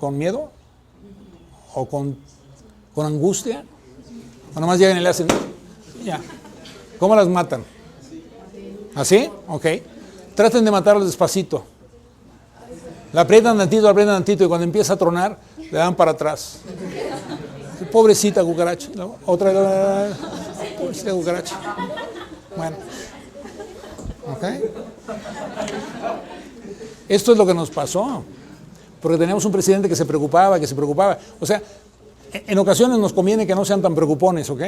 con miedo? ¿O con angustia? ¿O nomás llegan y le hacen? Ya. ¿Cómo las matan? ¿Así? Ok. Traten de matarlas despacito. La aprietan tantito y cuando empieza a tronar, le dan para atrás. Pobrecita cucaracha. Otra. Pobrecita cucaracha. Bueno. Ok. Esto es lo que nos pasó. Porque teníamos un presidente que se preocupaba. O sea, en ocasiones nos conviene que no sean tan preocupones, ¿ok?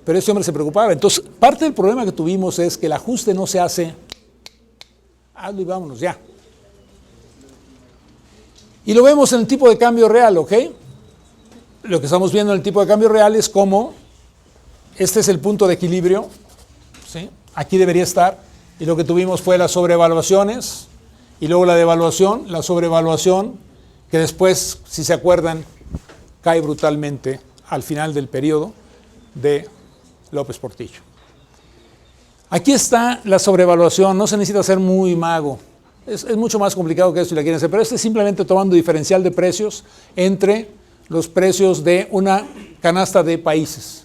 Pero este hombre se preocupaba. Entonces, parte del problema que tuvimos es que el ajuste no se hace. Hazlo y vámonos, ya. Y lo vemos en el tipo de cambio real, ¿ok? Lo que estamos viendo en el tipo de cambio real es cómo este es el punto de equilibrio, ¿sí? Aquí debería estar. Y lo que tuvimos fue las sobrevaluaciones y luego la devaluación, la sobrevaluación, que después, si se acuerdan, cae brutalmente al final del periodo de López Portillo. Aquí está la sobrevaluación, no se necesita ser muy mago. Es mucho más complicado que esto si la quieren hacer, pero este es simplemente tomando diferencial de precios entre los precios de una canasta de países.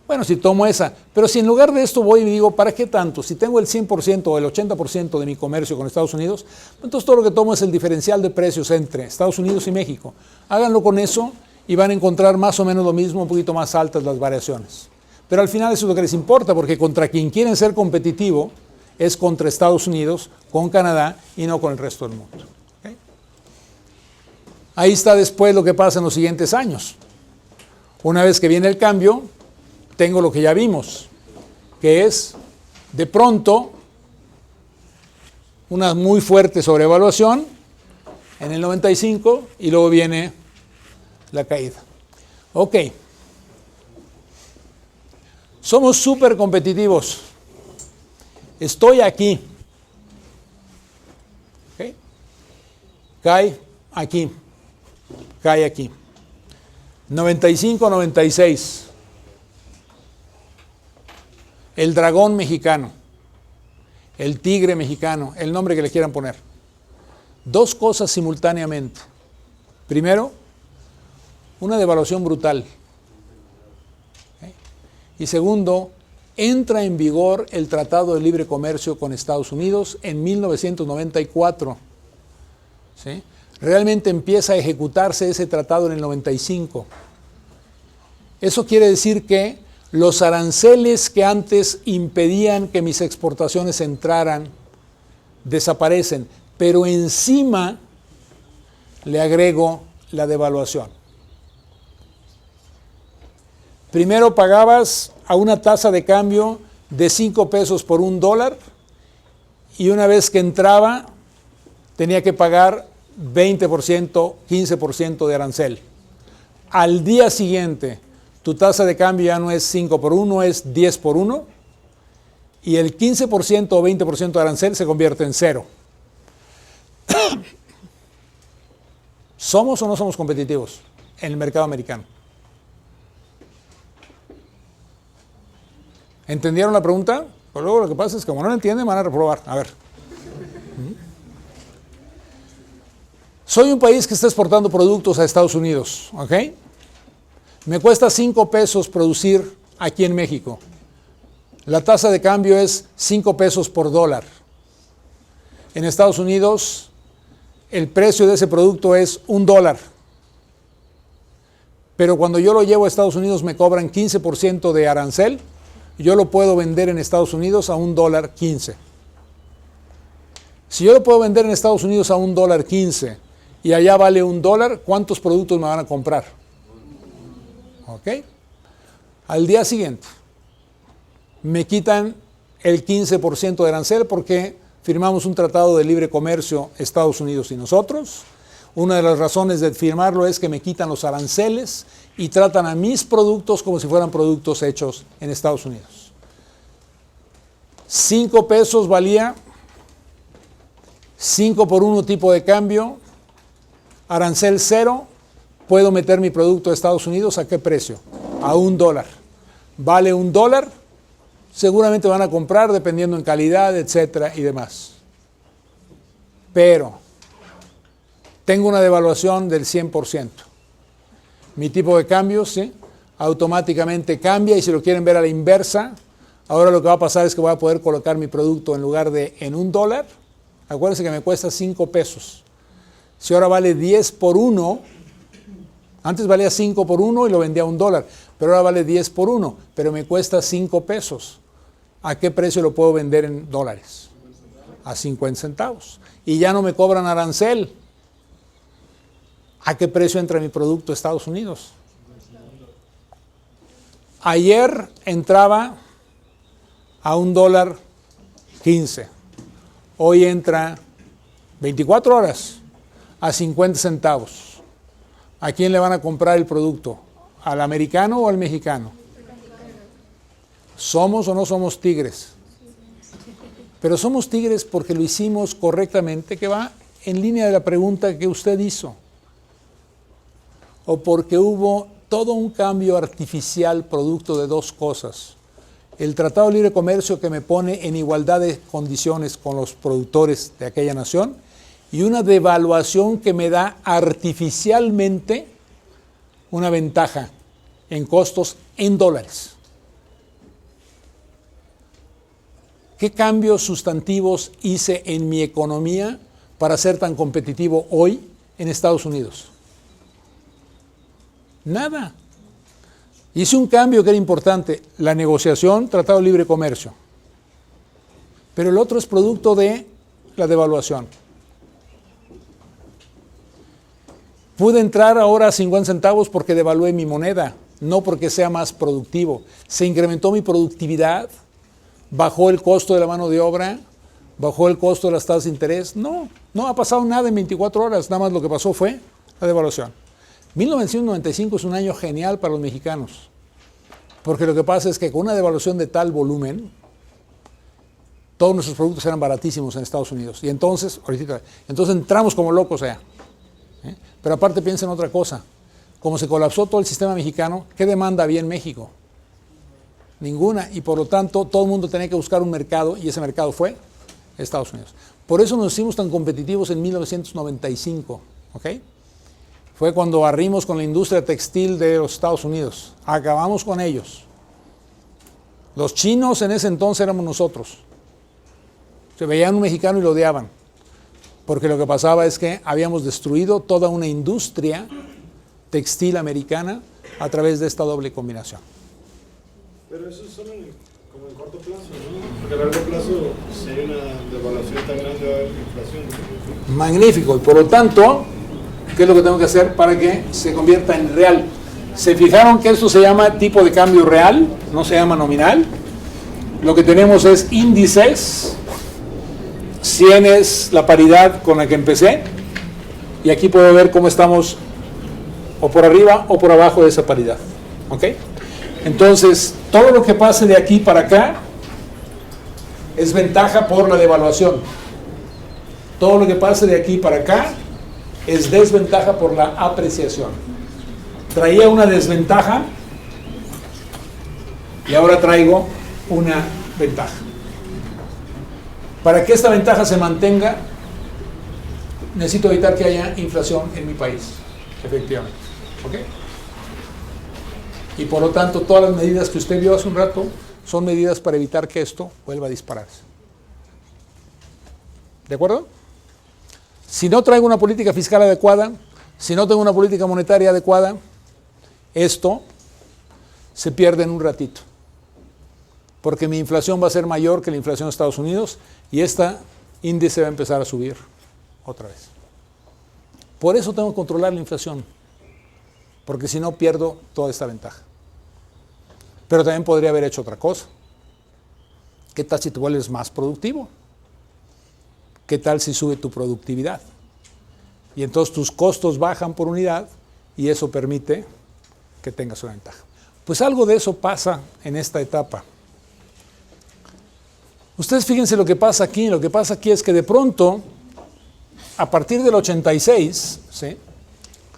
Bueno, si tomo esa, pero si en lugar de esto voy y digo, ¿para qué tanto? Si tengo el 100% o el 80% de mi comercio con Estados Unidos, entonces todo lo que tomo es el diferencial de precios entre Estados Unidos y México. Háganlo con eso y van a encontrar más o menos lo mismo, un poquito más altas las variaciones. Pero al final eso es lo que les importa, porque contra quien quieren ser competitivo es contra Estados Unidos, con Canadá y no con el resto del mundo. ¿Okay? Ahí está después lo que pasa en los siguientes años. Una vez que viene el cambio, tengo lo que ya vimos, que es de pronto una muy fuerte sobrevaluación en el 95 y luego viene la caída. Ok. Somos súper competitivos. Estoy aquí. ¿Okay? Cae aquí. Cae aquí. 95, 96. El dragón mexicano. El tigre mexicano. El nombre que le quieran poner. Dos cosas simultáneamente. Primero, una devaluación brutal. ¿Okay? Y segundo, entra en vigor el Tratado de Libre Comercio con Estados Unidos en 1994. ¿Sí? Realmente empieza a ejecutarse ese tratado en el 95. Eso quiere decir que los aranceles que antes impedían que mis exportaciones entraran desaparecen, pero encima le agrego la devaluación. Primero pagabas a una tasa de cambio de 5 pesos por $1 y una vez que entraba tenía que pagar 20%, 15% de arancel. Al día siguiente tu tasa de cambio ya no es 5 por 1, es 10 por 1 y el 15% o 20% de arancel se convierte en 0. ¿Somos o no somos competitivos en el mercado americano? ¿Entendieron la pregunta? Pero luego lo que pasa es que como no la entienden van a reprobar. A ver. Soy un país que está exportando productos a Estados Unidos, ¿ok? Me cuesta 5 pesos producir aquí en México. La tasa de cambio es 5 pesos por $1. En Estados Unidos, el precio de ese producto es $1. Pero cuando yo lo llevo a Estados Unidos me cobran 15% de arancel. Yo lo puedo vender en Estados Unidos a $1.15. Si yo lo puedo vender en Estados Unidos a $1.15 y allá vale $1, ¿cuántos productos me van a comprar? ¿Ok? Al día siguiente me quitan el 15% de arancel porque firmamos un tratado de libre comercio Estados Unidos y nosotros. Una de las razones de firmarlo es que me quitan los aranceles y tratan a mis productos como si fueran productos hechos en Estados Unidos. 5 pesos valía, 5 por 1 tipo de cambio, arancel 0, puedo meter mi producto a Estados Unidos, ¿a qué precio? A $1. Vale $1, seguramente van a comprar dependiendo en calidad, etcétera y demás. Pero tengo una devaluación del 100%. Mi tipo de cambio, ¿sí?, automáticamente cambia, y si lo quieren ver a la inversa, ahora lo que va a pasar es que voy a poder colocar mi producto en lugar de en $1, acuérdense que me cuesta 5 pesos. Si ahora vale 10 por 1, antes valía 5 por 1 y lo vendía a $1, pero ahora vale 10 por 1, pero me cuesta 5 pesos. ¿A qué precio lo puedo vender en dólares? A 50 centavos. Y ya no me cobran arancel. ¿A qué precio entra mi producto a Estados Unidos? Ayer entraba a $1.15. Hoy entra 24 horas a 50 centavos. ¿A quién le van a comprar el producto? ¿Al americano o al mexicano? ¿Somos o no somos tigres? Pero somos tigres porque lo hicimos correctamente, que va en línea de la pregunta que usted hizo. O porque hubo todo un cambio artificial producto de dos cosas. El Tratado de Libre Comercio, que me pone en igualdad de condiciones con los productores de aquella nación, y una devaluación que me da artificialmente una ventaja en costos en dólares. ¿Qué cambios sustantivos hice en mi economía para ser tan competitivo hoy en Estados Unidos? Nada. Hice un cambio que era importante, la negociación, Tratado de Libre Comercio. Pero el otro es producto de la devaluación. Pude entrar ahora a 50 centavos porque devalué mi moneda, no porque sea más productivo. Se incrementó mi productividad, bajó el costo de la mano de obra, bajó el costo de las tasas de interés. No ha pasado nada en 24 horas, nada más lo que pasó fue la devaluación. 1995 es un año genial para los mexicanos, porque lo que pasa es que con una devaluación de tal volumen, todos nuestros productos eran baratísimos en Estados Unidos. Y entonces entramos como locos allá. Pero aparte piensen otra cosa, como se colapsó todo el sistema mexicano, ¿qué demanda había en México? Ninguna, y por lo tanto todo el mundo tenía que buscar un mercado, y ese mercado fue Estados Unidos. Por eso nos hicimos tan competitivos en 1995, ¿ok? Fue cuando barrimos con la industria textil de los Estados Unidos, acabamos con ellos. Los chinos en ese entonces éramos nosotros. Se veían un mexicano y lo odiaban, porque lo que pasaba es que habíamos destruido toda una industria textil americana a través de esta doble combinación. Pero eso es solo como en corto plazo, ¿no? Porque a largo plazo, si hay una devaluación tan grande, va a haber inflación, ¿no? Magnífico, y por lo tanto, ¿qué es lo que tengo que hacer para que se convierta en real? ¿Se fijaron que esto se llama tipo de cambio real? No se llama nominal. Lo que tenemos es índices. 100 es la paridad con la que empecé, y aquí puedo ver cómo estamos o por arriba o por abajo de esa paridad. ¿Ok? Entonces, todo lo que pase de aquí para acá es ventaja por la devaluación. Todo lo que pase de aquí para acá es desventaja por la apreciación. Traía una desventaja y ahora traigo una ventaja. Para que esta ventaja se mantenga, necesito evitar que haya inflación en mi país, efectivamente. ¿Ok? Y por lo tanto, todas las medidas que usted vio hace un rato son medidas para evitar que esto vuelva a dispararse. ¿De acuerdo? Si no traigo una política fiscal adecuada, si no tengo una política monetaria adecuada, esto se pierde en un ratito. Porque mi inflación va a ser mayor que la inflación de Estados Unidos y este índice va a empezar a subir otra vez. Por eso tengo que controlar la inflación, porque si no pierdo toda esta ventaja. Pero también podría haber hecho otra cosa. ¿Qué tal si te vuelves más productivo? ¿Qué tal si sube tu productividad? Y entonces tus costos bajan por unidad y eso permite que tengas una ventaja. Pues algo de eso pasa en esta etapa. Ustedes fíjense lo que pasa aquí. Lo que pasa aquí es que de pronto, a partir del 86, ¿sí?,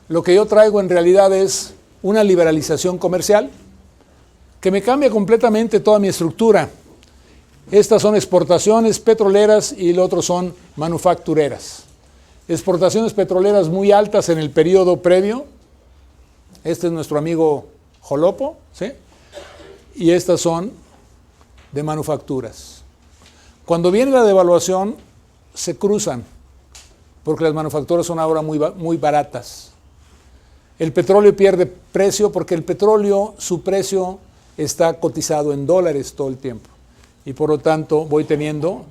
lo que yo traigo en realidad es una liberalización comercial que me cambia completamente toda mi estructura. Estas son exportaciones petroleras y el otro son manufactureras. Exportaciones petroleras muy altas en el periodo previo. Este es nuestro amigo Jolopo, ¿sí? Y estas son de manufacturas. Cuando viene la devaluación, se cruzan, porque las manufacturas son ahora muy baratas. El petróleo pierde precio porque el petróleo, su precio está cotizado en dólares todo el tiempo. Y por lo tanto voy teniendo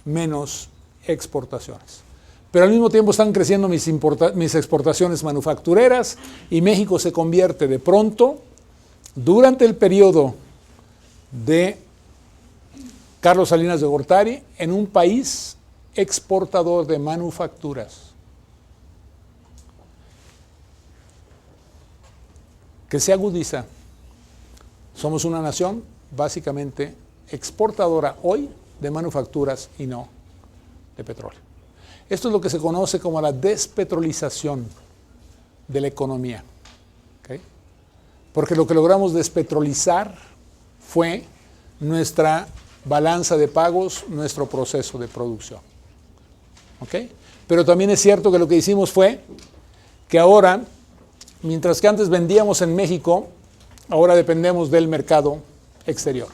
menos exportaciones. Pero al mismo tiempo están creciendo mis exportaciones manufactureras y México se convierte de pronto, durante el periodo de Carlos Salinas de Gortari, en un país exportador de manufacturas. Que se agudiza. Somos una nación básicamente exportadora hoy de manufacturas y no de petróleo. Esto es lo que se conoce como la despetrolización de la economía. ¿Okay? Porque lo que logramos despetrolizar fue nuestra balanza de pagos, nuestro proceso de producción. ¿Okay? Pero también es cierto que lo que hicimos fue que ahora, mientras que antes vendíamos en México, ahora dependemos del mercado exterior.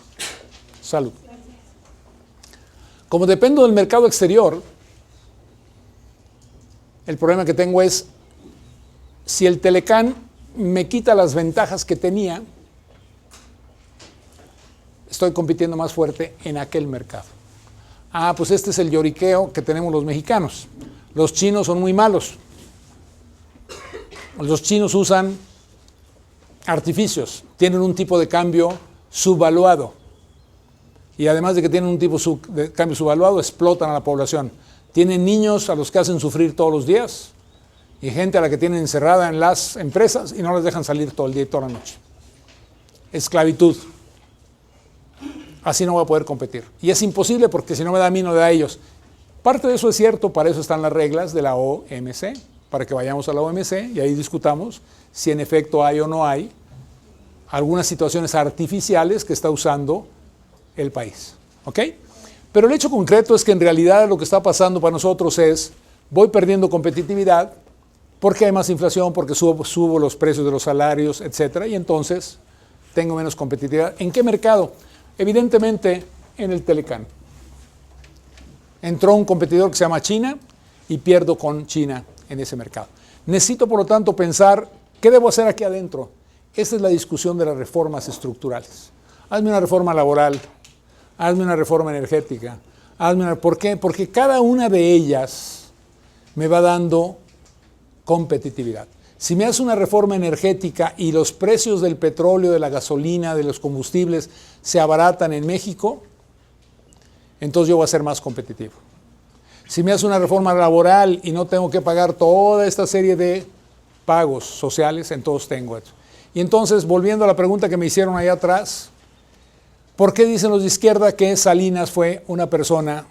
Salud. Como dependo del mercado exterior, el problema que tengo es, si el Telecán me quita las ventajas que tenía, estoy compitiendo más fuerte en aquel mercado. Ah, pues este es el lloriqueo que tenemos los mexicanos. Los chinos son muy malos. Los chinos usan artificios, tienen un tipo de cambio subvaluado. Y además de que tienen un tipo de cambio subvaluado, explotan a la población. Tienen niños a los que hacen sufrir todos los días y gente a la que tienen encerrada en las empresas y no les dejan salir todo el día y toda la noche. Esclavitud. Así no voy a poder competir. Y es imposible porque si no me da a mí, no le da a ellos. Parte de eso es cierto, para eso están las reglas de la OMC, para que vayamos a la OMC y ahí discutamos si en efecto hay o no hay algunas situaciones artificiales que está usando el país. ¿Ok? Pero el hecho concreto es que en realidad lo que está pasando para nosotros es, voy perdiendo competitividad porque hay más inflación, porque subo los precios de los salarios, etcétera, y entonces tengo menos competitividad. ¿En qué mercado? Evidentemente en el Telecán. Entró un competidor que se llama China y pierdo con China en ese mercado. Necesito, por lo tanto, pensar, ¿qué debo hacer aquí adentro? Esta es la discusión de las reformas estructurales. Hazme una reforma laboral, hazme una reforma energética, ¿por qué? Porque cada una de ellas me va dando competitividad. Si me hace una reforma energética y los precios del petróleo, de la gasolina, de los combustibles se abaratan en México, entonces yo voy a ser más competitivo. Si me hace una reforma laboral y no tengo que pagar toda esta serie de pagos sociales, entonces tengo eso. Y entonces, volviendo a la pregunta que me hicieron allá atrás, ¿por qué dicen los de izquierda que Salinas fue una persona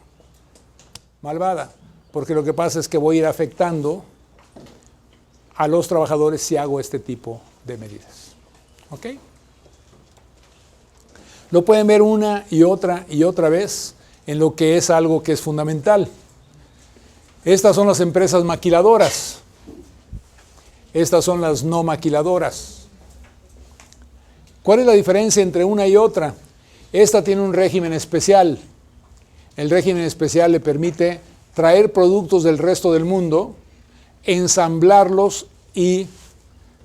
malvada? Porque lo que pasa es que voy a ir afectando a los trabajadores si hago este tipo de medidas. ¿Ok? Lo pueden ver una y otra vez en lo que es algo que es fundamental. Estas son las empresas maquiladoras. Estas son las no maquiladoras. ¿Cuál es la diferencia entre una y otra? Esta tiene un régimen especial. El régimen especial le permite traer productos del resto del mundo, ensamblarlos y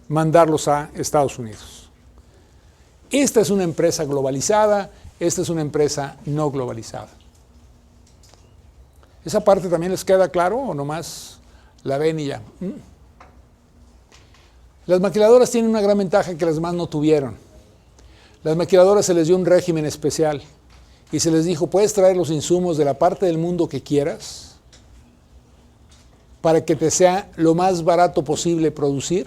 mandarlos a Estados Unidos. Esta es una empresa globalizada, esta es una empresa no globalizada. ¿Esa parte también les queda claro o nomás la ven y ya? Las maquiladoras tienen una gran ventaja que las demás no tuvieron. Las maquiladoras se les dio un régimen especial y se les dijo, puedes traer los insumos de la parte del mundo que quieras para que te sea lo más barato posible producir,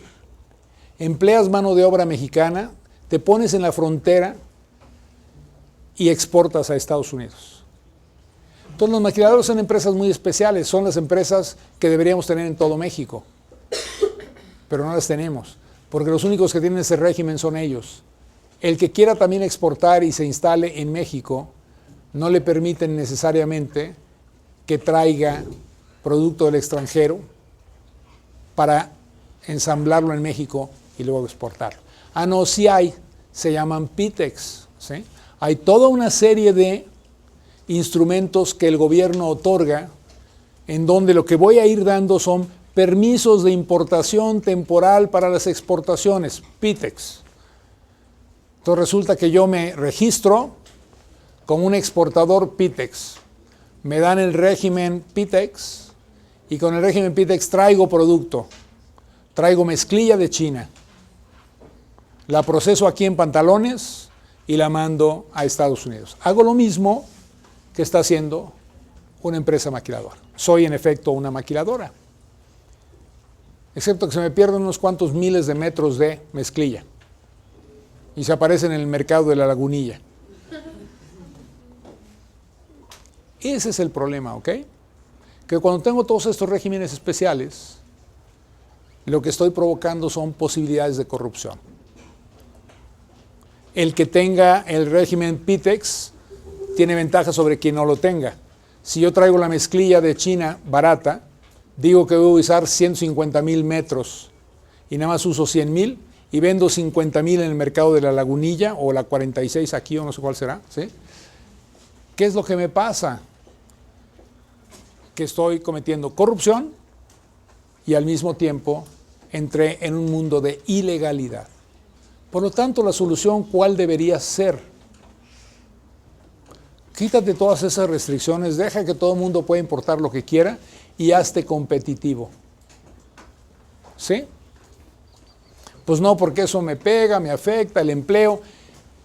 empleas mano de obra mexicana, te pones en la frontera y exportas a Estados Unidos. Entonces los maquiladores son empresas muy especiales, son las empresas que deberíamos tener en todo México, pero no las tenemos, porque los únicos que tienen ese régimen son ellos. El que quiera también exportar y se instale en México, no le permiten necesariamente que traiga producto del extranjero para ensamblarlo en México y luego exportarlo. Ah, no, sí hay, se llaman PITEX, ¿sí? Hay toda una serie de instrumentos que el gobierno otorga, en donde lo que voy a ir dando son permisos de importación temporal para las exportaciones, PITEX. Entonces resulta que yo me registro como un exportador PITEX. Me dan el régimen PITEX y con el régimen PITEX traigo producto. Traigo mezclilla de China. La proceso aquí en pantalones y la mando a Estados Unidos. Hago lo mismo que está haciendo una empresa maquiladora. Soy en efecto una maquiladora. Excepto que se me pierden unos cuantos miles de metros de mezclilla. Y se aparece en el mercado de la Lagunilla. Ese es el problema, ¿ok? Que cuando tengo todos estos regímenes especiales, lo que estoy provocando son posibilidades de corrupción. El que tenga el régimen PITEX tiene ventaja sobre quien no lo tenga. Si yo traigo la mezclilla de China barata, digo que voy a usar 150,000 metros y nada más uso 100,000 y vendo 50,000 en el mercado de la Lagunilla o la 46 aquí o no sé cuál será, ¿sí? ¿Qué es lo que me pasa? Que estoy cometiendo corrupción y al mismo tiempo entré en un mundo de ilegalidad. Por lo tanto, la solución, ¿cuál debería ser? Quítate todas esas restricciones, deja que todo el mundo pueda importar lo que quiera y hazte competitivo. ¿Sí? Pues no, porque eso me pega, me afecta, el empleo.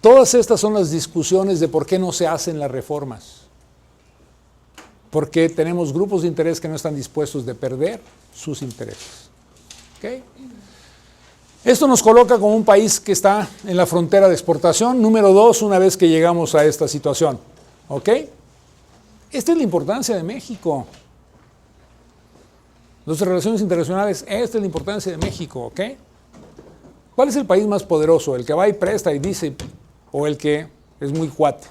Todas estas son las discusiones de por qué no se hacen las reformas. Porque tenemos grupos de interés que no están dispuestos de perder sus intereses. ¿Okay? Esto nos coloca como un país que está en la frontera de exportación. Número 2, una vez que llegamos a esta situación. ¿Ok? Esta es la importancia de México. Las relaciones internacionales, esta es la importancia de México. ¿Ok? ¿Cuál es el país más poderoso? ¿El que va y presta y dice o el que es muy cuate?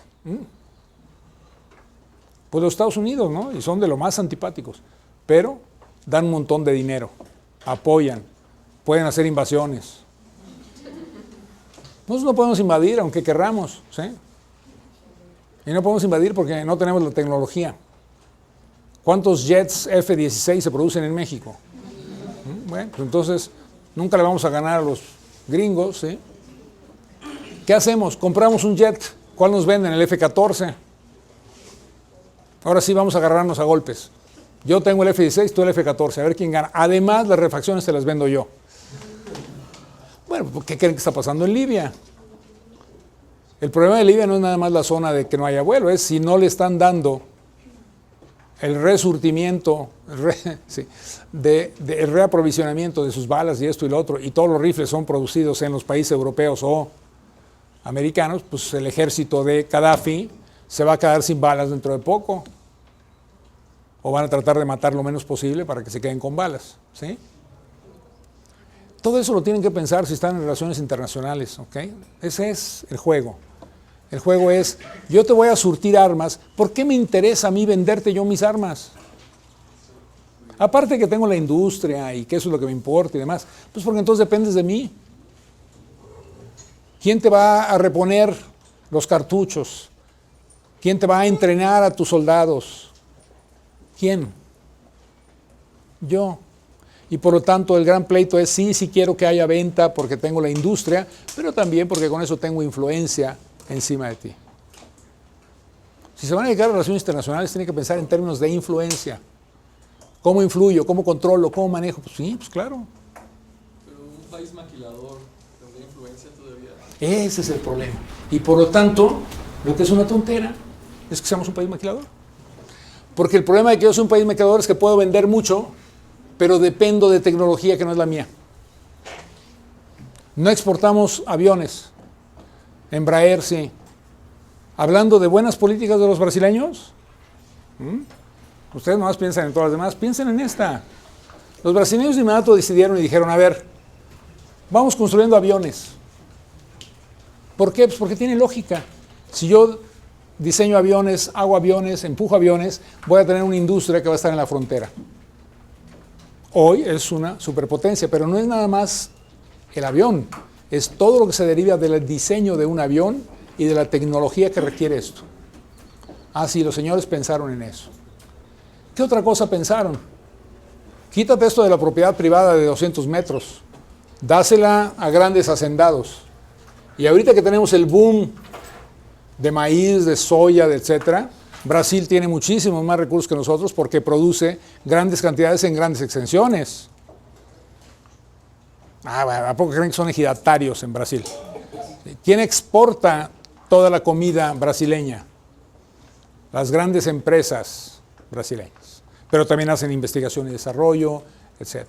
Pues los Estados Unidos, ¿no? Y son de lo más antipáticos, pero dan un montón de dinero, apoyan, pueden hacer invasiones. Nosotros no podemos invadir aunque querramos, ¿sí? Y no podemos invadir porque no tenemos la tecnología. ¿Cuántos jets F-16 se producen en México? Bueno, pues entonces nunca le vamos a ganar a los gringos, ¿sí? ¿Qué hacemos? Compramos un jet. ¿Cuál nos venden? El F-14. Ahora sí vamos a agarrarnos a golpes. Yo tengo el F-16, tú el F-14, a ver quién gana. Además, las refacciones te las vendo yo. Bueno, ¿qué creen que está pasando en Libia? El problema de Libia no es nada más la zona de que no haya vuelo, es si no le están dando el resurtimiento, el reaprovisionamiento de sus balas y esto y lo otro, y todos los rifles son producidos en los países europeos o americanos, pues el ejército de Gaddafi se va a quedar sin balas dentro de poco. O van a tratar de matar lo menos posible para que se queden con balas, ¿sí? Todo eso lo tienen que pensar si están en relaciones internacionales, ¿ok? Ese es el juego. El juego es, yo te voy a surtir armas, ¿por qué me interesa a mí venderte yo mis armas? Aparte que tengo la industria y que eso es lo que me importa y demás, pues porque entonces dependes de mí. ¿Quién te va a reponer los cartuchos? ¿Quién te va a entrenar a tus soldados? ¿Quién? Yo. Y por lo tanto el gran pleito es sí quiero que haya venta porque tengo la industria, pero también porque con eso tengo influencia encima de ti. Si se van a dedicar a relaciones internacionales, tienen que pensar en términos de influencia. ¿Cómo influyo? ¿Cómo controlo? ¿Cómo manejo? Pues sí, pues claro. Pero un país maquilador tendría influencia todavía. Ese es el problema. Y por lo tanto, lo que es una tontera es que seamos un país maquilador. Porque el problema de que yo soy un país maquilador es que puedo vender mucho, pero dependo de tecnología que no es la mía. No exportamos aviones. Embraer sí. Hablando de buenas políticas de los brasileños, ustedes nomás piensan en todas las demás, piensen en esta. Los brasileños de inmediato decidieron y dijeron, a ver, vamos construyendo aviones. ¿Por qué? Pues porque tiene lógica. Si yo diseño aviones, hago aviones, empujo aviones, voy a tener una industria que va a estar en la frontera. hoy es una superpotencia, pero no es nada más el avión, es todo lo que se deriva del diseño de un avión y de la tecnología que requiere esto. Ah, sí, los señores pensaron en eso. ¿Qué otra cosa pensaron? Quítate esto de la propiedad privada de 200 metros, dásela a grandes hacendados. Y ahorita que tenemos el boom de maíz, de soya, de etcétera, Brasil tiene muchísimos más recursos que nosotros porque produce grandes cantidades en grandes extensiones. ¿A poco creen que son ejidatarios en Brasil? ¿Quién exporta toda la comida brasileña? Las grandes empresas brasileñas. Pero también hacen investigación y desarrollo, etc.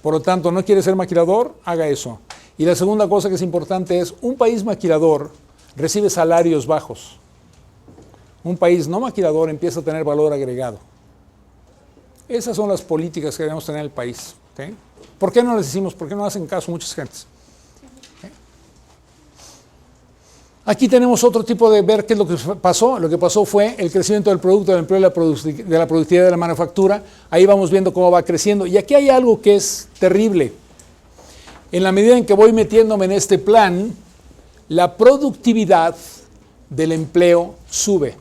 Por lo tanto, ¿no quiere ser maquilador? Haga eso. Y la segunda cosa que es importante es, un país maquilador recibe salarios bajos. Un país no maquilador empieza a tener valor agregado. Esas son las políticas que debemos tener en el país. ¿Okay? ¿Por qué no les decimos? ¿Por qué no hacen caso muchas gentes? ¿Okay? Aquí tenemos otro tipo de ver qué es lo que pasó. Lo que pasó fue el crecimiento del producto, del empleo, de la productividad de la manufactura. Ahí vamos viendo cómo va creciendo. Y aquí hay algo que es terrible. En la medida en que voy metiéndome en este plan, la productividad del empleo sube.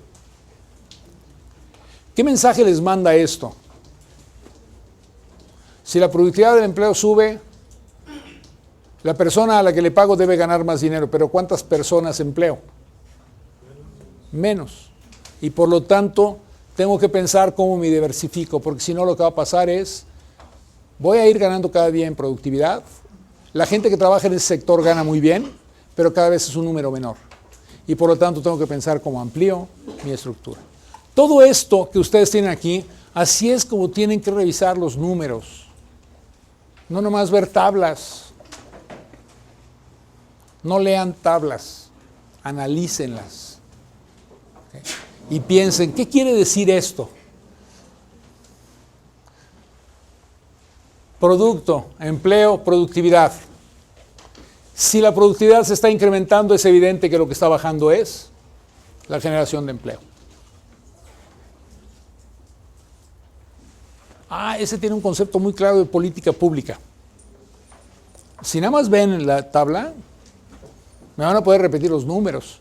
¿Qué mensaje les manda esto? Si la productividad del empleo sube, la persona a la que le pago debe ganar más dinero, pero ¿cuántas personas empleo? Menos. Y por lo tanto, tengo que pensar cómo me diversifico, porque si no lo que va a pasar es, voy a ir ganando cada día en productividad. La gente que trabaja en ese sector gana muy bien, pero cada vez es un número menor. Y por lo tanto tengo que pensar cómo amplío mi estructura. Todo esto que ustedes tienen aquí, así es como tienen que revisar los números. No nomás ver tablas. No lean tablas, analícenlas. ¿Okay? Y piensen, ¿qué quiere decir esto? Producto, empleo, productividad. Si la productividad se está incrementando, es evidente que lo que está bajando es la generación de empleo. Ese tiene un concepto muy claro de política pública. Si nada más ven la tabla, me van a poder repetir los números.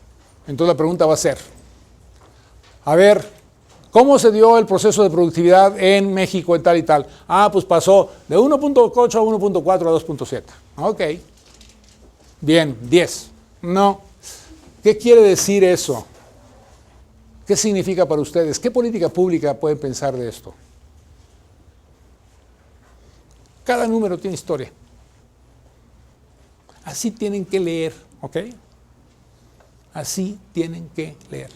Entonces la pregunta va a ser, a ver, ¿cómo se dio el proceso de productividad en México en tal y tal? Pues pasó de 1.8 a 1.4 a 2.7. Ok. Bien, 10. No. ¿Qué quiere decir eso? ¿Qué significa para ustedes? ¿Qué política pública pueden pensar de esto? Cada número tiene historia. Así tienen que leer, ¿ok? Así tienen que leer.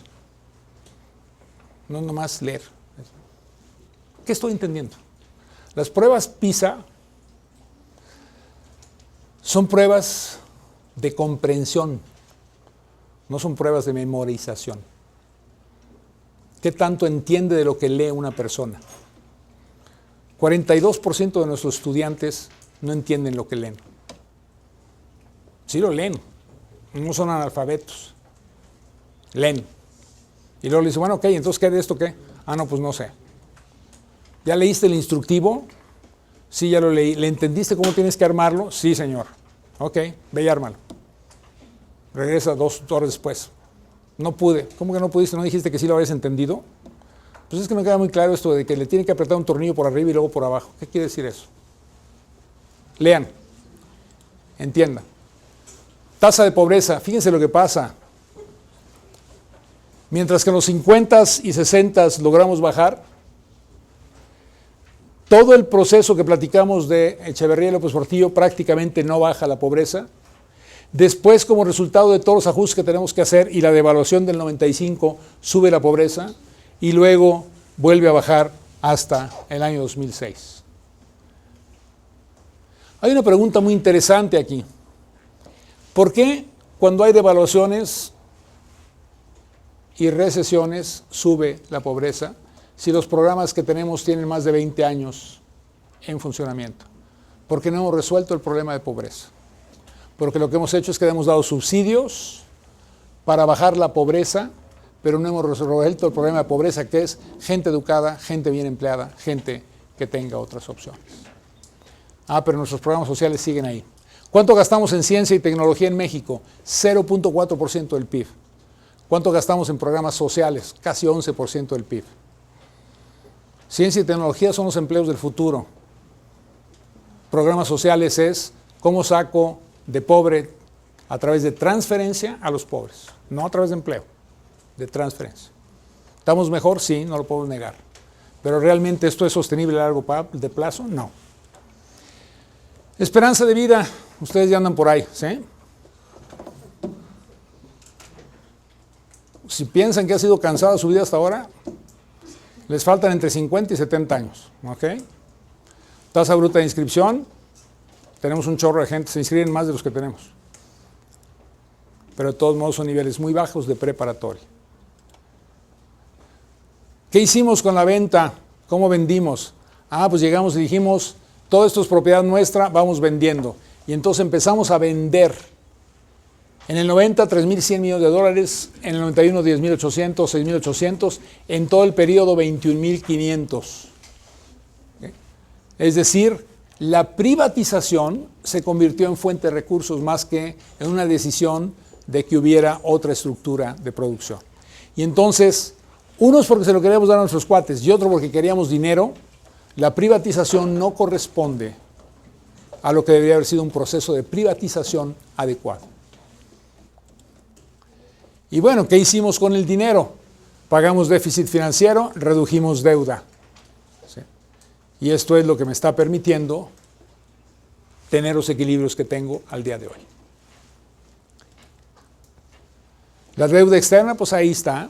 No nomás leer. ¿Qué estoy entendiendo? Las pruebas PISA son pruebas de comprensión, no son pruebas de memorización. ¿Qué tanto entiende de lo que lee una persona? 42% de nuestros estudiantes no entienden lo que leen. Sí lo leen, no son analfabetos. Leen. Y luego le dice, bueno, ok, entonces ¿qué de esto qué? No, pues no sé. ¿Ya leíste el instructivo? Sí, ya lo leí. ¿Le entendiste cómo tienes que armarlo? Sí, señor. Ok, ve y ármalo. Regresa 2 horas después. No pude. ¿Cómo que no pudiste? ¿No dijiste que sí lo habías entendido? Pues es que me queda muy claro esto de que le tiene que apretar un tornillo por arriba y luego por abajo. ¿Qué quiere decir eso? Lean. Entiendan. Tasa de pobreza. Fíjense lo que pasa. Mientras que en los 50s y 60s logramos bajar, todo el proceso que platicamos de Echeverría y López Portillo prácticamente no baja la pobreza. Después, como resultado de todos los ajustes que tenemos que hacer y la devaluación del 95, sube la pobreza y luego vuelve a bajar hasta el año 2006. Hay una pregunta muy interesante aquí. ¿Por qué cuando hay devaluaciones y recesiones sube la pobreza si los programas que tenemos tienen más de 20 años en funcionamiento? Porque no hemos resuelto el problema de pobreza. Porque lo que hemos hecho es que hemos dado subsidios para bajar la pobreza, pero no hemos resuelto el problema de pobreza, que es gente educada, gente bien empleada, gente que tenga otras opciones. Pero nuestros programas sociales siguen ahí. ¿Cuánto gastamos en ciencia y tecnología en México? 0.4% del PIB. ¿Cuánto gastamos en programas sociales? Casi 11% del PIB. Ciencia y tecnología son los empleos del futuro. Programas sociales es cómo saco de pobre a través de transferencia a los pobres, no a través de empleo, de transferencia. ¿Estamos mejor? Sí, no lo podemos negar. Pero ¿realmente esto es sostenible a largo plazo? No. Esperanza de vida, ustedes ya andan por ahí, ¿sí? Si piensan que ha sido cansada su vida hasta ahora, les faltan entre 50 y 70 años, ¿ok? Tasa bruta de inscripción, tenemos un chorro de gente, se inscriben más de los que tenemos. Pero de todos modos son niveles muy bajos de preparatoria. ¿Qué hicimos con la venta? ¿Cómo vendimos? Pues llegamos y dijimos, todo esto es propiedad nuestra, vamos vendiendo. Y entonces empezamos a vender. En el 90, 3.100 millones de dólares, en el 91, 10.800, 6.800, en todo el periodo, 21.500. ¿Okay? Es decir, la privatización se convirtió en fuente de recursos más que en una decisión de que hubiera otra estructura de producción. Y entonces, unos porque se lo queríamos dar a nuestros cuates y otro porque queríamos dinero, la privatización no corresponde a lo que debería haber sido un proceso de privatización adecuado. Y bueno, ¿qué hicimos con el dinero? Pagamos déficit financiero, redujimos deuda. ¿Sí? Y esto es lo que me está permitiendo tener los equilibrios que tengo al día de hoy. La deuda externa, pues ahí está.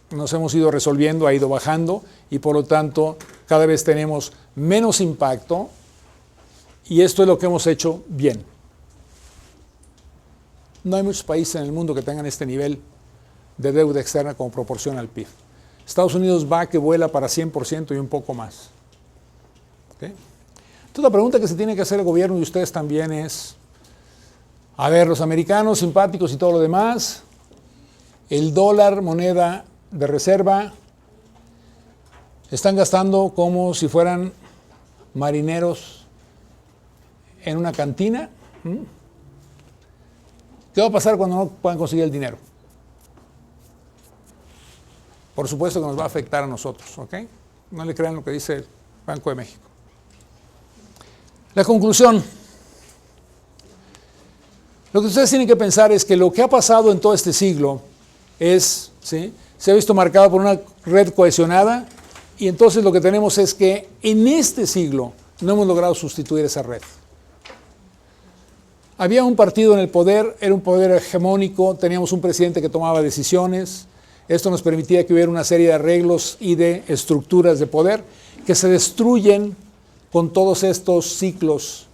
Nos hemos ido resolviendo, ha ido bajando y por lo tanto cada vez tenemos menos impacto y esto es lo que hemos hecho bien. No hay muchos países en el mundo que tengan este nivel de deuda externa como proporción al PIB. Estados Unidos va que vuela para 100% y un poco más. ¿Okay? Entonces la pregunta que se tiene que hacer el gobierno y ustedes también es, a ver, los americanos simpáticos y todo lo demás, el dólar, moneda de reserva, están gastando como si fueran marineros en una cantina. ¿Qué va a pasar cuando no puedan conseguir el dinero? Por supuesto que nos va a afectar a nosotros, ¿ok? No le crean lo que dice el Banco de México. La conclusión. Lo que ustedes tienen que pensar es que lo que ha pasado en todo este siglo es, ¿sí?, se ha visto marcado por una red cohesionada y entonces lo que tenemos es que en este siglo no hemos logrado sustituir esa red. Había un partido en el poder, era un poder hegemónico, teníamos un presidente que tomaba decisiones, esto nos permitía que hubiera una serie de arreglos y de estructuras de poder que se destruyen con todos estos ciclos,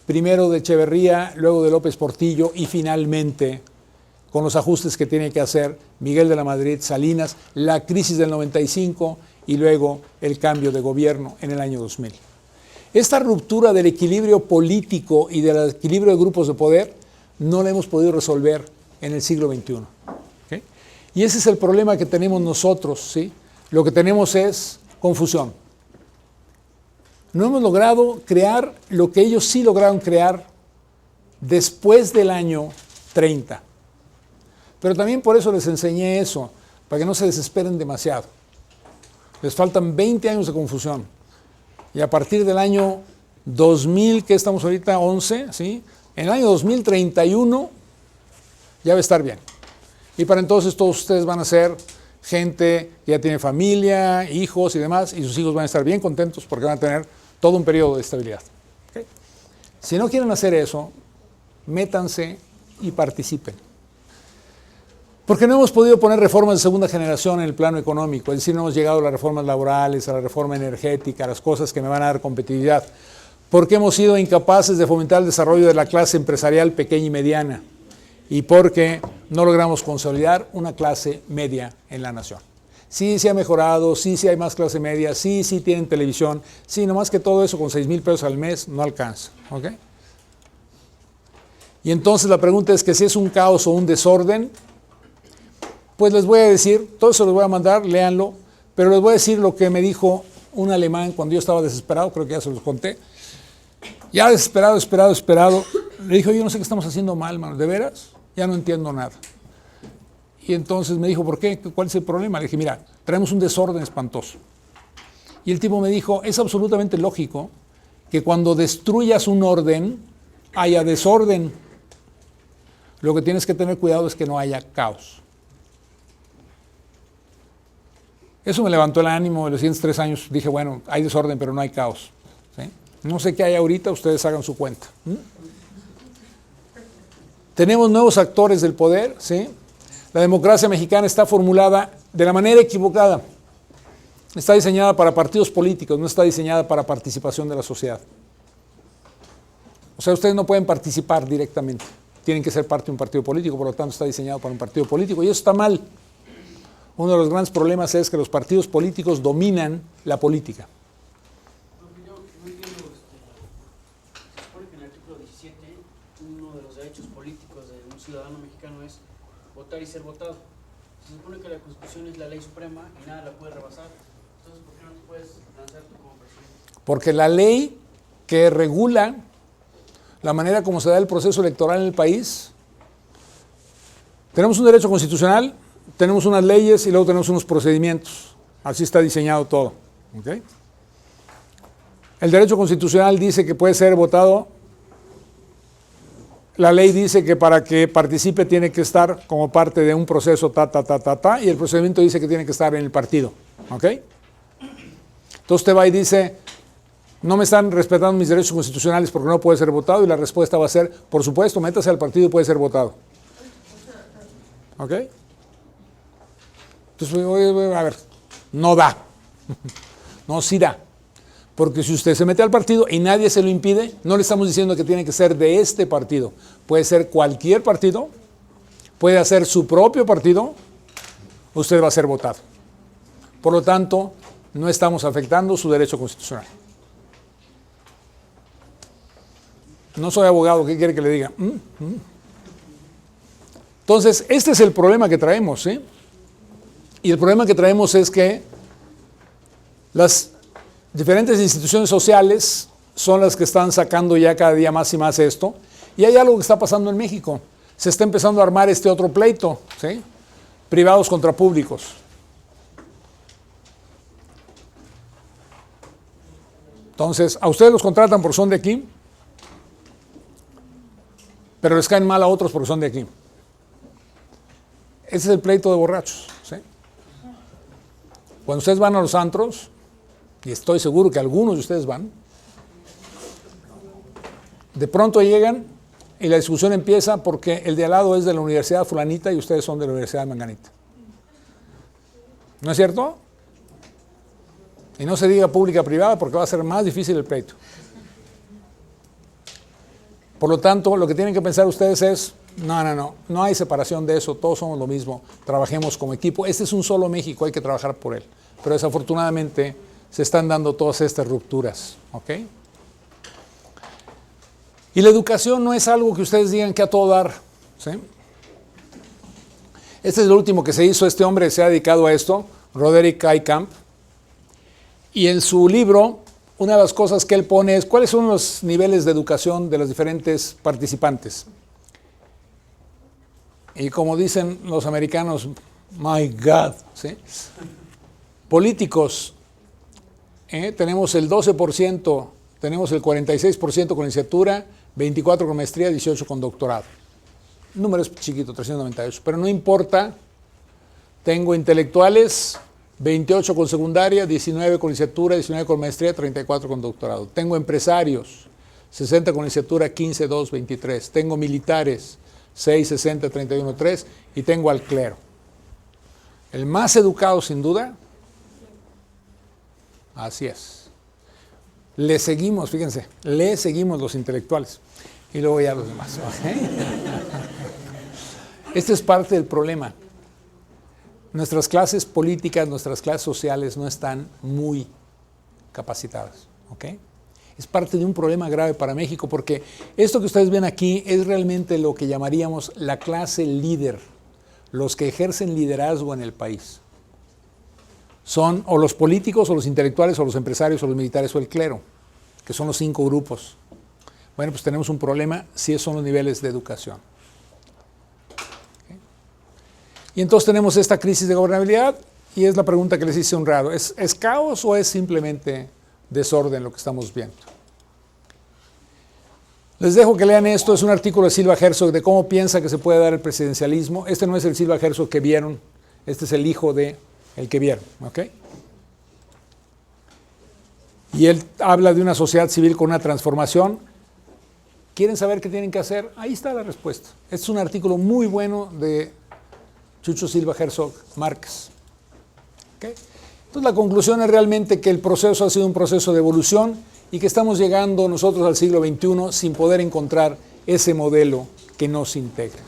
primero de Echeverría, luego de López Portillo y finalmente con los ajustes que tiene que hacer Miguel de la Madrid, Salinas, la crisis del 95 y luego el cambio de gobierno en el año 2000. Esta ruptura del equilibrio político y del equilibrio de grupos de poder no la hemos podido resolver en el siglo XXI. ¿Okay? Y ese es el problema que tenemos nosotros, ¿sí? Lo que tenemos es confusión. No hemos logrado crear lo que ellos sí lograron crear después del año 30. Pero también por eso les enseñé eso, para que no se desesperen demasiado. Les faltan 20 años de confusión. Y a partir del año 2000, que estamos ahorita, 11, ¿sí? En el año 2031 ya va a estar bien. Y para entonces todos ustedes van a ser gente que ya tiene familia, hijos y demás, y sus hijos van a estar bien contentos porque van a tener todo un periodo de estabilidad. ¿Okay? Si no quieren hacer eso, métanse y participen. Porque no hemos podido poner reformas de segunda generación en el plano económico, es decir, no hemos llegado a las reformas laborales, a la reforma energética, a las cosas que me van a dar competitividad. Porque hemos sido incapaces de fomentar el desarrollo de la clase empresarial pequeña y mediana. Y porque no logramos consolidar una clase media en la nación. Sí, sí ha mejorado, sí, sí hay más clase media, sí, sí tienen televisión, sí, nomás que todo eso con 6,000 pesos al mes no alcanza. ¿Ok? Y entonces la pregunta es que si es un caos o un desorden, pues les voy a decir, todo eso les voy a mandar, léanlo, pero les voy a decir lo que me dijo un alemán cuando yo estaba desesperado, creo que ya se los conté. Ya desesperado. Le dije, yo no sé qué estamos haciendo mal, mano, ¿de veras? Ya no entiendo nada. Y entonces me dijo, ¿por qué? ¿Cuál es el problema? Le dije, mira, traemos un desorden espantoso. Y el tipo me dijo, es absolutamente lógico que cuando destruyas un orden, haya desorden. Lo que tienes que tener cuidado es que no haya caos. Eso me levantó el ánimo. En los siguientes 3 años dije, bueno, hay desorden, pero no hay caos. ¿Sí? No sé qué hay ahorita, ustedes hagan su cuenta. Tenemos nuevos actores del poder, ¿sí? La democracia mexicana está formulada de la manera equivocada. Está diseñada para partidos políticos, no está diseñada para participación de la sociedad. O sea, ustedes no pueden participar directamente. Tienen que ser parte de un partido político, por lo tanto está diseñado para un partido político. Y eso está mal. Uno de los grandes problemas es que los partidos políticos dominan la política. Yo no entiendo, se supone que en el artículo 17, uno de los derechos políticos de un ciudadano mexicano es votar y ser votado. Se supone que la Constitución es la ley suprema y nada la puede rebasar. Entonces, ¿por qué no te puedes lanzar tú como presidente? Porque la ley que regula la manera como se da el proceso electoral en el país, tenemos un derecho constitucional, tenemos unas leyes y luego tenemos unos procedimientos. Así está diseñado todo. ¿Okay? El derecho constitucional dice que puede ser votado. La ley dice que para que participe tiene que estar como parte de un proceso y el procedimiento dice que tiene que estar en el partido. ¿Ok? Entonces usted va y dice, no me están respetando mis derechos constitucionales porque no puede ser votado, y la respuesta va a ser, por supuesto, métase al partido y puede ser votado. ¿Ok? Entonces, a ver, no da. No, sí da. Porque si usted se mete al partido y nadie se lo impide, no le estamos diciendo que tiene que ser de este partido. Puede ser cualquier partido, puede hacer su propio partido, usted va a ser votado. Por lo tanto, no estamos afectando su derecho constitucional. No soy abogado, ¿qué quiere que le diga? Entonces, este es el problema que traemos, ¿sí? Y el problema que traemos es que las diferentes instituciones sociales son las que están sacando ya cada día más y más esto. Y hay algo que está pasando en México. Se está empezando a armar este otro pleito, ¿sí? Privados contra públicos. Entonces, a ustedes los contratan porque son de aquí, pero les caen mal a otros porque son de aquí. Ese es el pleito de borrachos, ¿sí? Cuando ustedes van a los antros, y estoy seguro que algunos de ustedes van, de pronto llegan y la discusión empieza porque el de al lado es de la Universidad Fulanita y ustedes son de la Universidad Manganita. ¿No es cierto? Y no se diga pública-privada porque va a ser más difícil el pleito. Por lo tanto, lo que tienen que pensar ustedes es, no hay separación de eso, todos somos lo mismo, trabajemos como equipo. Este es un solo México, hay que trabajar por él. Pero desafortunadamente se están dando todas estas rupturas, ¿ok? Y la educación no es algo que ustedes digan que a todo dar, ¿sí? Este es lo último que se hizo, este hombre se ha dedicado a esto, Roderick Eykamp, y en su libro, una de las cosas que él pone es cuáles son los niveles de educación de los diferentes participantes. Y como dicen los americanos, my God, ¿sí? Políticos, tenemos el 12%, tenemos el 46% con licenciatura, 24 con maestría, 18 con doctorado. El número es chiquito, 398, pero no importa. Tengo intelectuales, 28 con secundaria, 19 con licenciatura, 19 con maestría, 34 con doctorado. Tengo empresarios, 60 con licenciatura, 15, 2, 23. Tengo militares, 6, 60, 31, 3. Y tengo al clero. El más educado, sin duda, así es. Le seguimos, fíjense, le seguimos los intelectuales. Y luego ya los demás. ¿Okay? Este es parte del problema. Nuestras clases políticas, nuestras clases sociales no están muy capacitadas, ¿ok? Es parte de un problema grave para México porque esto que ustedes ven aquí es realmente lo que llamaríamos la clase líder, los que ejercen liderazgo en el país. son o los políticos, o los intelectuales, o los empresarios, o los militares, o el clero, que son los 5 grupos. Bueno, pues tenemos un problema si esos son los niveles de educación. ¿Okay? Y entonces tenemos esta crisis de gobernabilidad, y es la pregunta que les hice un rato. ¿Es caos o es simplemente desorden lo que estamos viendo? Les dejo que lean esto. Es un artículo de Silva Herzog de cómo piensa que se puede dar el presidencialismo. Este no es el Silva Herzog que vieron, este es el hijo de el que vieron. ¿Okay? Y él habla de una sociedad civil con una transformación. ¿Quieren saber qué tienen que hacer? Ahí está la respuesta. Este es un artículo muy bueno de Chucho Silva Herzog Márquez. ¿Okay? Entonces la conclusión es realmente que el proceso ha sido un proceso de evolución y que estamos llegando nosotros al siglo XXI sin poder encontrar ese modelo que nos integra.